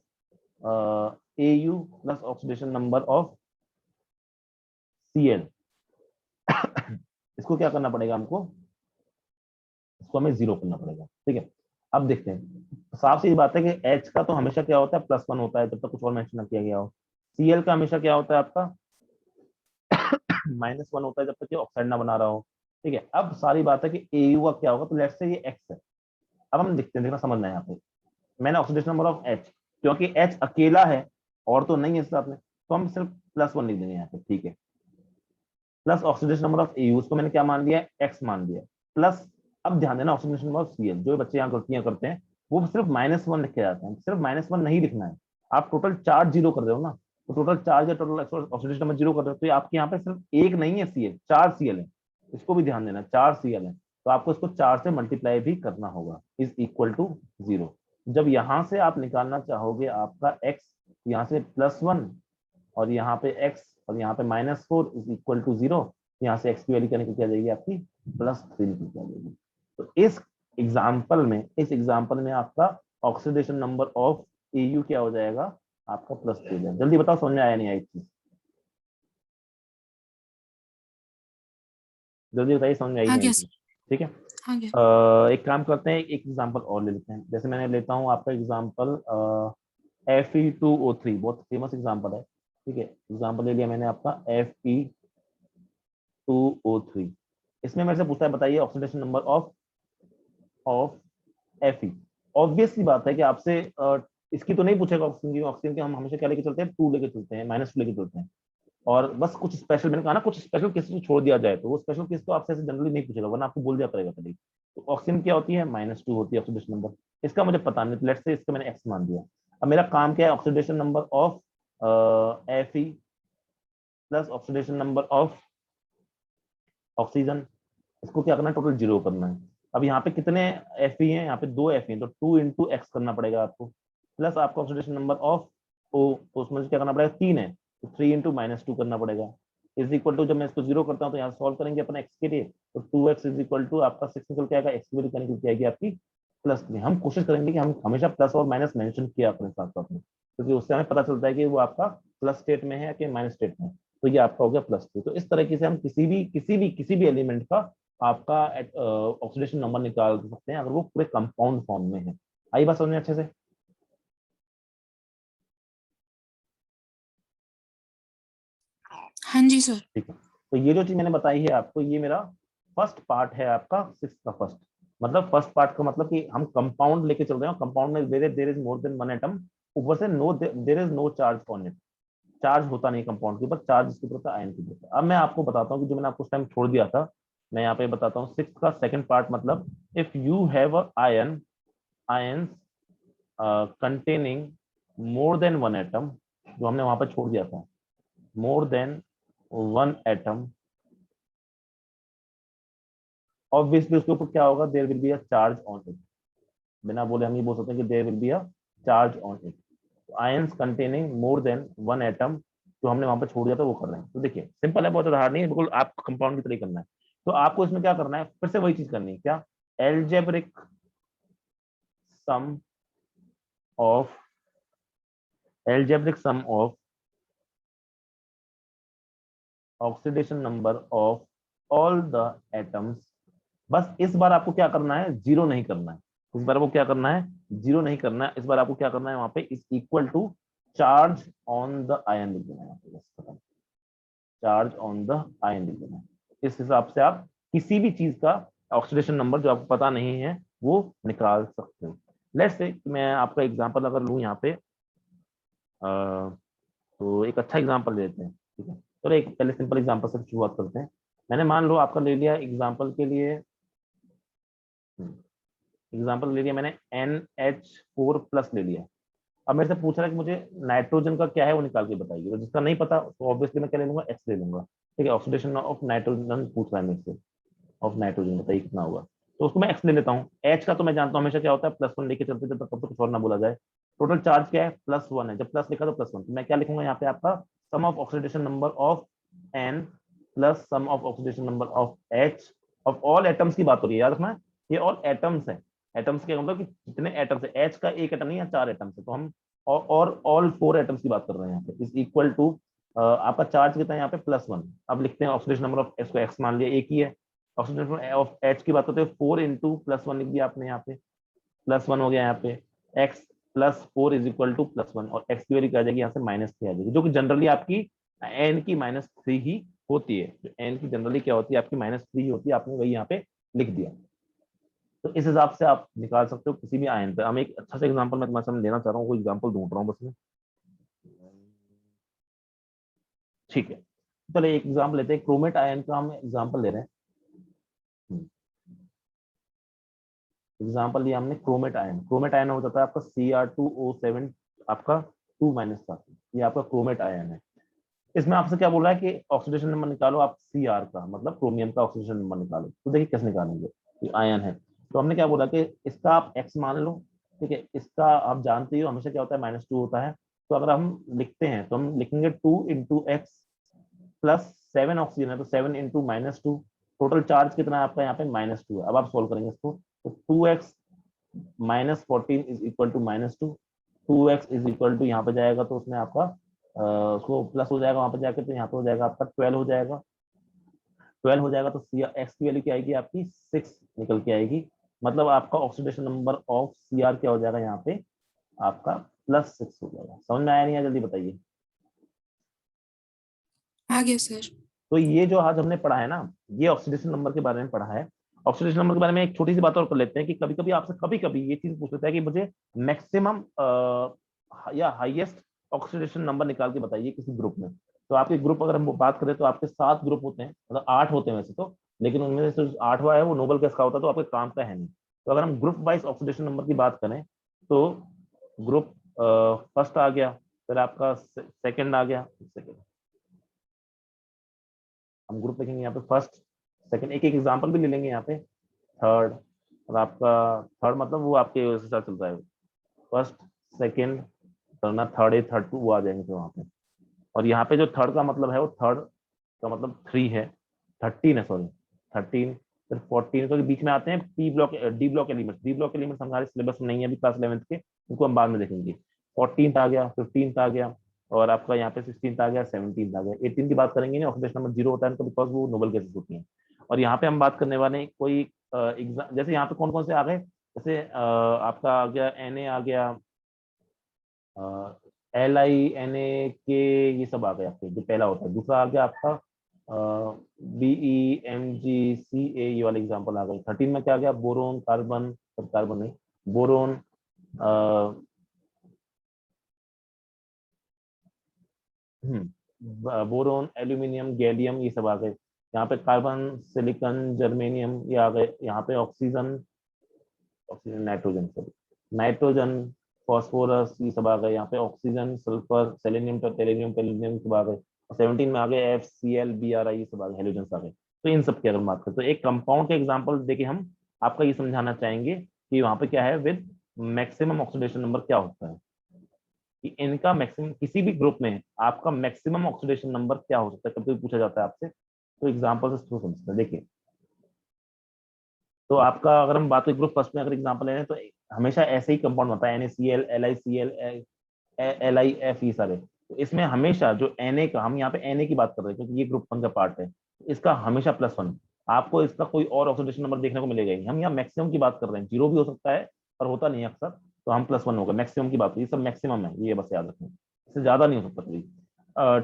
A: Au plus oxidation number of Cl, इसको क्या करना पड़ेगा हमको, इसको हमें 0 करना पड़ेगा, ठीक है। अब देखते हैं, साफ सी बात है कि H का तो हमेशा क्या होता है, +1 होता है, जब तक कुछ और मेंशन ना किया गया हो। Cl का हमेशा क्या होता है आपका, -1 होता है, जब तक ये ऑक्साइड ना बना रहा हो, ठीक है। अब सारी बात है कि Au का क्या होगा, तो लेट्स से ये X है। अब हम देखते हैं, देखना समझना है यहाँ पे, मैंने ऑक्सीडेशन नंबर ऑफ H, क्योंकि H अकेला है और तो नहीं है साथ में, तो हम सिर्फ +1 लिख देंगे यहाँ पे, ठीक है। Plus oxidation number of Au, उसको मैंने क्या मान लिया, X मान लिया, प्लस, अब ध्यान देना, ऑक्सीडेशन नंबर ऑफ Cl, जो बच्चे यहाँ गलतियां करते हैं वो सिर्फ -1 लिख के जाते हैं, सिर्फ -1 नहीं लिखना है, आप टोटल चार्ज 0 कर रहे हो ना, तो टोटल चार्ज या टोटल ऑक्सीडेशन नंबर 0 कर रहे हो, तो आपके यहाँ पे सिर्फ एक नहीं है Cl, 4 Cl है, इसको भी ध्यान देना, 4 Cl है, तो आपको इसको 4 से मल्टीप्लाई भी करना होगा, इज इक्वल टू 0। जब यहां से आप निकालना चाहोगे आपका X, यहाँ से +1 और यहाँ पे X और यहाँ पे -4 इज इक्वल टू 0, यहाँ से X की वैल्यू क्या निकल के आ जाएगी आपकी, +3 निकल के आ जाएगी। तो इस एग्जाम्पल में आपका ऑक्सीडेशन नंबर ऑफ Au क्या हो जाएगा, आपका +3 है। जल्दी बताओ, समझ में आया नहीं आया चीज, जल्दी बताइए, समझ में आई
B: आ
A: नहीं आई
B: गया
A: चीज,
B: सर,
A: ठीक है।
B: आ गया।
A: एक काम करते हैं, एक एग्जाम्पल और ले लेते हैं, जैसे मैंने लेता हूँ आपका एग्जाम्पल Fe2O3, बहुत फेमस एग्जाम्पल है, ठीक है। एग्जाम्पल ले लिया मैंने आपका Fe2O3, इसमें मेरे से पूछता है बताइए oxidation number of Fe। Obvious सी बात है कि आपसे इसकी तो नहीं पूछेगा ऑक्सीजन की, ऑक्सीजन की हम हमेशा क्या लेके चलते हैं, 2 लेके चलते हैं, -2 लेके चलते हैं, और बस कुछ स्पेशल, मैंने कहा ना, कुछ स्पेशल केस को छोड़ दिया जाए, तो वो स्पेशल केस तो आपसे ऐसे जनरली नहीं पूछेगा, वरना आपको बोल दिया करेगा कभी। तो ऑक्सीजन क्या होती है, -2 होती है ऑक्सीडेशन नंबर, इसका मुझे पता नहीं, लेट्स से इसका मैंने X मान दिया। अब मेरा काम क्या है, oxidation number of Fe plus oxidation number of oxygen, इसको क्या करना है, टोटल 0 करना है। अब यहाँ पे कितने Fe हैं, यहाँ पे 2 Fe हैं, तो 2 इंटू एक्स करना पड़ेगा आपको, प्लस आपका ऑक्सीडेशन नंबर ऑफ O, तो उसमें क्या करना पड़ेगा, 3 है, तो 3 इंटू -2 करना पड़ेगा, इज इक्वल टू, जब मैं इसको 0 करता हूँ तो यहाँ सॉल्व करेंगे अपन x के लिए, तो 2x इज इक्वल टू आपका 6 निकल के आएगा, x की वैल्यू क्या निकल के आएगी आपकी, +3। हम कोशिश करेंगे कि हम हमेशा प्लस और माइनस मेंशन किया अपने साथ साथ में, क्योंकि उससे हमें पता चलता है कि वो आपका प्लस स्टेट में है कि माइनस स्टेट में है, तो ये आपका हो गया +3। तो इस तरीके से हम किसी भी एलिमेंट का आपका ऑक्सीडेशन नंबर निकाल सकते हैं, अगर वो पूरे कंपाउंड फॉर्म में है। आई बात समझ में अच्छे से?
B: हाँ जी सर।
A: ठीक है, तो ये जो चीज मैंने बताई है आपको, ये मेरा फर्स्ट पार्ट है आपका 6 का फर्स्ट, मतलब फर्स्ट पार्ट का मतलब कि हम कंपाउंड लेके चल रहे हैं, कंपाउंड में there is more than 1 atom, ऊपर से no there is no charge on it, charge होता नहीं कंपाउंड के ऊपर, चार्ज इसके ऊपर होता है आयन के ऊपर। अब मैं आपको बताता हूँ कि जो मैंने आपको उस टाइम छोड़ दिया था, मैं यहाँ पे बताता हूँ 6 का सेकंड पार्ट, मतलब if you have a ion containing more than 1 atom, जो हमने वहां पर छोड़ दिया था, more than 1 atom ऑब्वियसली उसके ऊपर क्या होगा, there will be a charge on it. बिना बोले हम ये बोल सकते हैं कि there will be a charge on it. Ions containing more than one atom जो हमने वहां पर छोड़ दिया था वो कर रहे हैं। तो देखिए सिंपल है, बहुत ज्यादा हार्ड नहीं है, बिल्कुल आपको कंपाउंड की तरह करना है। तो आपको इसमें क्या करना है, फिर से वही चीज करनी है, क्या, algebraic sum of algebraic sum of oxidation number of all the atoms। बस इस बार आपको क्या करना है, जीरो नहीं करना है। इस बार आपको क्या करना है, जीरो नहीं करना है। इस बार आपको क्या करना है, वहां पे is equal to charge on the ion लिख देना है यहाँ पे, बस खत्म। चार्ज ऑन द आयन लिख देना है। इस हिसाब से आप किसी भी चीज का ऑक्सीडेशन नंबर जो आपको पता नहीं है वो निकाल सकते हो। लेट्स से मैं आपका एग्जांपल अगर लूं यहाँ पे, तो एक अच्छा एग्जांपल लेते हैं, ठीक है। चलो एक पहले सिंपल एग्जांपल से शुरुआत करते हैं। मैंने मान लो आपका ले लिया एग्जांपल के लिए, एग्जांपल ले लिया मैंने NH4+ ले लिया। अब मेरे से पूछ रहा है कि मुझे नाइट्रोजन का क्या है वो निकाल के बताइए। तो जिसका नहीं पता तो ऑब्वियसली मैं क्या ले लूंगा, X ले लूंगा, ठीक है। ऑक्सीडेशन ऑफ नाइट्रोजन पूछ रहा है मेरे से, ऑफ नाइट्रोजन बताइए कितना होगा। तो उसको मैं X ले लेता हूँ। H का तो मैं जानता हूँ हमेशा क्या होता है, +1 लेके चलते जब तक कब तक कुछ और ना बोला जाए। टोटल चार्ज क्या है, +1 है। जब प्लस लिखा तो +1, तो मैं क्या लिखूंगा यहाँ पे, आपका sum of oxidation number of N plus sum of oxidation number of H of all atoms की बात हो रही है, याद रखना ये ऑल एटम्स है। एटम्स के मतलब कि कितने एटम्स है, H का एक एटम नहीं है, 4 एटम्स है। तो हम और ऑल 4 एटम्स की बात कर रहे हैं यहाँ पे। इज इक्वल टू आपका चार्ज कितना है यहाँ पे, +1। अब लिखते हैं ऑक्सीडेशन नंबर ऑफ H को X मान लिया, एक ही है। ऑक्सीडेशन ऑफ H की बात करते हैं, 4 इंटू +1 लिख दिया आपने यहाँ पे, +1 हो गया यहाँ पे। X +4 इज इक्वल टू +1, और X की वैल्यू क्या आ जाएगी यहाँ से, -3 आ जाएगी, जो कि जनरली आपकी N की -3 ही होती है। जो N की जनरली क्या होती है, आपकी -3 होती है। आपने वही यहाँ पे लिख दिया। तो इस हिसाब से आप निकाल सकते हो किसी भी आयन पे। हम एक अच्छा सा एग्जांपल मैं तुम्हारे सामने लेना चाह रहा हूँ, कोई एग्जांपल ढूंढ रहा हूँ बस में, ठीक है। चलिए एक एग्जांपल लेते हैं, क्रोमेट आयन का हम एग्जांपल ले रहे हैं। एग्जांपल लिया हमने क्रोमेट आयन। क्रोमेट आयन हो जाता है आपका Cr2O7 आपका 2- का, ये आपका क्रोमेट आयन है। इसमें आपसे क्या बोल रहा है कि ऑक्सीडेशन नंबर निकालो आप Cr का, मतलब क्रोमियम का ऑक्सीडेशन नंबर निकालो। तो देखिए कैसे निकालेंगे, ये आयन है। तो हमने क्या बोला कि इसका आप X मान लो, ठीक है। इसका आप जानते हो हमेशा क्या होता है, -2 होता है। तो अगर हम लिखते हैं तो हम लिखेंगे 2 इंटू एक्स +7 ऑक्सीजन है, तो 7 इंटू -2। टोटल चार्ज कितना है आपका यहाँ पे, -2 है। अब आप सोल्व करेंगे इसको, तो 2x -14 is equal to -2। 2x is equal to यहाँ पे जाएगा तो उसमें आपका उसको प्लस हो जाएगा वहां पे जाके, तो यहाँ पे हो जाएगा आपका 12 हो जाएगा। 12 हो जाएगा तो X की वैल्यू क्या आएगी आपकी, 6 निकल के आएगी। मतलब आपका ऑक्सीडेशन नंबर ऑफ Cr क्या हो जाएगा यहाँ पे, आपका +6 हो जाएगा। समझ में आया नहीं आया, जल्दी बताइए।
B: आ गया सर।
A: तो ये जो आज हमने पढ़ा है ना, ये ऑक्सीडेशन नंबर के बारे में पढ़ा है। ऑक्सीडेशन नंबर के बारे में एक छोटी सी बात और कर लेते हैं कि कभी कभी आपसे कभी कभी ये चीज पूछ लेता है कि मुझे मैक्सिमम या हाईएस्ट ऑक्सीडेशन नंबर निकाल के बताइए किसी ग्रुप में। तो आपके ग्रुप अगर हम बात करें तो आपके 7 ग्रुप होते हैं, मतलब 8 होते हैं वैसे तो, लेकिन उनमें से 8वां है वो नोबेल गैस का होता है, तो आपके काम का है नहीं। तो अगर हम ग्रुप वाइज ऑक्सीडेशन नंबर की बात करें तो ग्रुप फर्स्ट आ गया, फिर आपका सेकंड आ गया, सेकंड हम ग्रुप लिखेंगे यहाँ पे, फर्स्ट सेकंड, एक एक एग्जांपल भी ले लेंगे यहाँ पे, थर्ड। और आपका थर्ड मतलब वो आपके उस हिसाब चलता है, फर्स्ट सेकंड करना, थर्ड ए थर्ड टू वो आ जाएंगे फिर वहाँ पे। और यहाँ पे जो थर्ड का मतलब है वो थर्ड का मतलब 3 है, 13 है, सॉरी 13, फिर 14, तो बीच में आते हैं D block elements. D block elements हमारे सिलेबस में नहीं है अभी क्लास 11th के, उनको हम बाद में देखेंगे। 14th आ गया, 15th आ गया, और आपका यहाँ पे 16th आ गया, 17th आ गया। 18 की बात करेंगे ना, ऑक्सीडेशन नंबर 0 होता है इनका, बिकॉज वो नोबल गैसेस होती हैं। और यहाँ पे हम बात करने वाले हैं कोई एग्जाम, जैसे यहाँ पे कौन कौन से आ गए, जैसे आपका आ गया Na आ गया, LiNa, K, ये सब आ गए आपके, जो पहला होता है। दूसरा आ गया आपका BeMgCa, ये वाले एग्जाम्पल आ गए। 13 में क्या आ गया, बोरोन, कार्बन, कार्बन नहीं, बोरोन, बोरोन, एल्यूमिनियम, गैलियम, ये सब आ गए। यहाँ पे कार्बन, सिलिकॉन, जर्मेनियम ये आ गए। यहाँ पे oxygen, oxygen nitrogen, sorry nitrogen, phosphorus, ये सब आ गए। यहाँ पे ऑक्सीजन, सल्फर, सेलेनियम, टेलेनियम, पेलेनियम सब आ गए। और 17 में आ गए FCl, Bri, ये सब आ गए, हेलोजन आ गए। तो इन सब की अगर बात करें तो एक कंपाउंड के एग्जांपल देके हम आपका ये समझाना चाहेंगे कि वहां पे क्या है विद मैक्सिमम ऑक्सीडेशन नंबर क्या होता है, कि इनका मैक्सिमम किसी भी ग्रुप में आपका मैक्सिमम ऑक्सीडेशन नंबर क्या हो सकता है, कभी पूछा जाता है आपसे, तो एग्जांपल से थ्रू समझते हैं। देखिए तो आपका अगर हम बात करें ग्रुप फर्स्ट में अगर एग्जांपल लें तो हमेशा ऐसे ही कंपाउंड होता है, NaCl, LiCl, LiF, ये सारे। तो इसमें हमेशा जो Na का, हम यहाँ पे Na की बात कर रहे हैं क्योंकि ये ग्रुप 1 का पार्ट है, इसका हमेशा +1। आपको इसका कोई और ऑक्सीडेशन नंबर देखने को मिलेगा ही। हम यहाँ मैक्सिमम की बात कर रहे हैं, 0 भी हो सकता है पर होता नहीं है अक्सर, तो हम +1 होगा, मैक्सिमम की बात, ये सब मैक्सिमम है, ये बस याद रखें, इससे ज्यादा नहीं हो सकता कभी।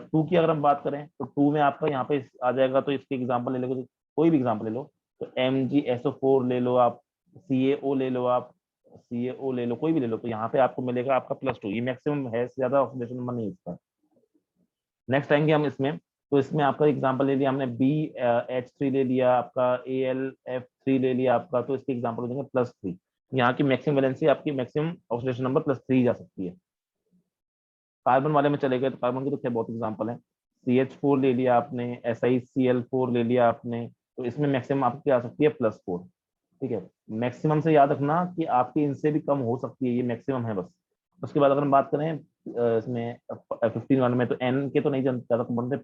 A: 2 की अगर हम बात करें तो 2 में आपका यहाँ पे आ जाएगा, तो इसके एग्जाम्पल ले लो, कोई भी एग्जाम्पल ले लो, तो MgSO4 ले लो आप, CaO ले लो आप, CaO ले लो, कोई भी ले लो, तो यहाँ पे आपको मिलेगा आपका +2, ये मैक्सिमम है, इससे ज्यादा ऑक्सीडेशन नंबर नहीं है इसका। नेक्स्ट आएंगे हम इसमें, तो इसमें आपका एग्जांपल ले लिया हमने BH3 ले लिया, आपका AlF3 ले लिया आपका, तो इसके एग्जांपल हो जाएंगे +3। यहाँ की मैक्सिमम वैलेंसी आपकी मैक्सिमम ऑक्सीडेशन नंबर +3 जा सकती है। कार्बन वाले में चले गए तो कार्बन के तो खैर बहुत एग्जांपल है, CH4 ले लिया आपने, SiCl4 ले लिया आपने, तो इसमें मैक्सिमम आपकी आ सकती है +4। ठीक है, मैक्सिमम से याद रखना कि आपकी इनसे भी कम हो सकती है, ये मैक्सिमम है बस। उसके बाद अगर हम बात करें इसमें 15 में, तो N के तो नहीं ज्यादा कंपाउंड है,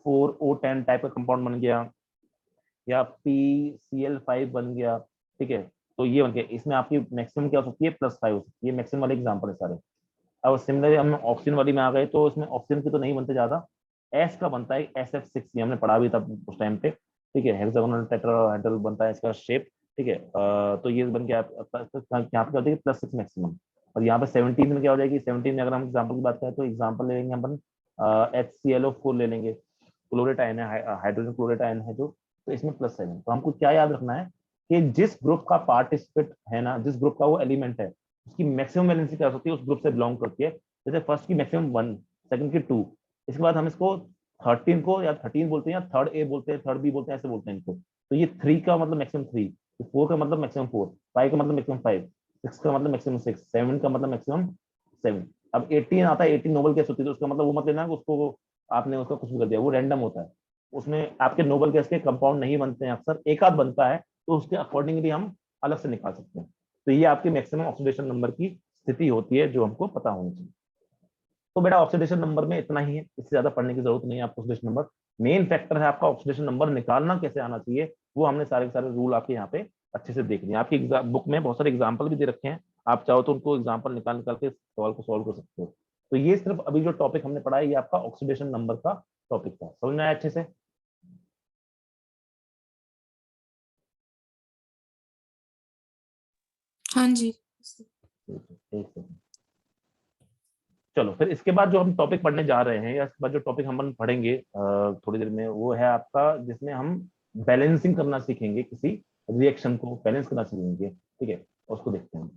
A: P4O10 टाइप का कंपाउंड बन गया, या PCl5 बन गया। ठीक है, तो ये बन गया, इसमें आपकी मैक्सिमम क्या हो सकती है, +5 हो सकती है, मैक्सिमम वाले एग्जाम्पल है सारे। अब सिमिलरली हम ऑक्सीजन वाली में आ गए, तो इसमें ऑक्सीजन की तो नहीं बनते ज्यादा, एस का बनता है SF6, ये हमने पढ़ा भी था उस टाइम पे। ठीक है, हेक्सागोनल टेट्राहेड्रल बनता है इसका शेप। ठीक है, तो ये बन गया यहाँ पे क्या हो जाएगी +6 मैक्सिमम। और यहाँ पे 17 में क्या हो जाएगी, 17 में अगर हम एग्जाम्पल की बात करें तो एग्जाम्पल ले लेंगे अपन HClO4 ले लेंगे, क्लोरेट आयन है, हाइड्रोजन क्लोरेट आयन है जो, तो इसमें +7। तो हमको क्या याद रखना है कि जिस ग्रुप का पार्टिसिपेट है ना, जिस ग्रुप का वो एलिमेंट है, उसकी मैक्सिमम वैलेंसी क्या हो सकती है, उस ग्रुप से बिलोंग करती है। जैसे फर्स्ट की मैक्सिमम 1, सेकंड की 2, इसके बाद हम इसको 13 को या 13 बोलते हैं, या थर्ड A बोलते हैं, थर्ड B बोलते हैं, ऐसे बोलते हैं इनको। तो ये 3 का मतलब मैक्सिमम 3, 4 का मतलब मैक्सिमम 4, 5 का मतलब मैक्सिमम 5, 6 का मतलब मैक्सिमम 6, 7 का मतलब मैक्सिमम 7। अब 18 आता है, 18 नोबल गैस होती है, तो उसका मतलब वो मत लेना कि उसको आपने उसका कुछ भी कर दिया, वो रैंडम होता है, उसमें आपके नोबल गैस के कंपाउंड नहीं बनते हैं, अक्सर एक आध बनता है, तो उसके अकॉर्डिंगली हम अलग से निकाल सकते हैं। तो ये आपके मैक्सिमम ऑक्सीडेशन नंबर की स्थिति होती है जो हमको पता होनी चाहिए। तो बेटा ऑक्सीडेशन नंबर में इतना ही है, इससे ज्यादा पढ़ने की जरूरत नहीं है आपको। ऑक्सीडेशन नंबर मेन फैक्टर है आपका, ऑक्सीडेशन नंबर निकालना कैसे आना चाहिए, वो हमने सारे के सारे रूल आपके यहाँ पे अच्छे से देख लिए। आपकी बुक में बहुत सारे एग्जाम्पल भी दे रखे हैं, आप चाहो तो उनको एग्जाम्पल निकाल निकाल के सवाल को सॉल्व कर सकते हो। तो ये सिर्फ अभी जो टॉपिक हमने पढ़ा है, ये आपका ऑक्सीडेशन नंबर का टॉपिक था, समझ में आया अच्छे से?
B: हाँ जी।
A: एक सेकंड। चलो फिर इसके बाद जो हम टॉपिक पढ़ने जा रहे हैं, या इसके बाद जो टॉपिक हम पढ़ेंगे थोड़ी देर में, वो है आपका जिसमें हम बैलेंसिंग करना सीखेंगे, किसी रिएक्शन को बैलेंस करना सीखेंगे। ठीक है, उसको देखते हैं।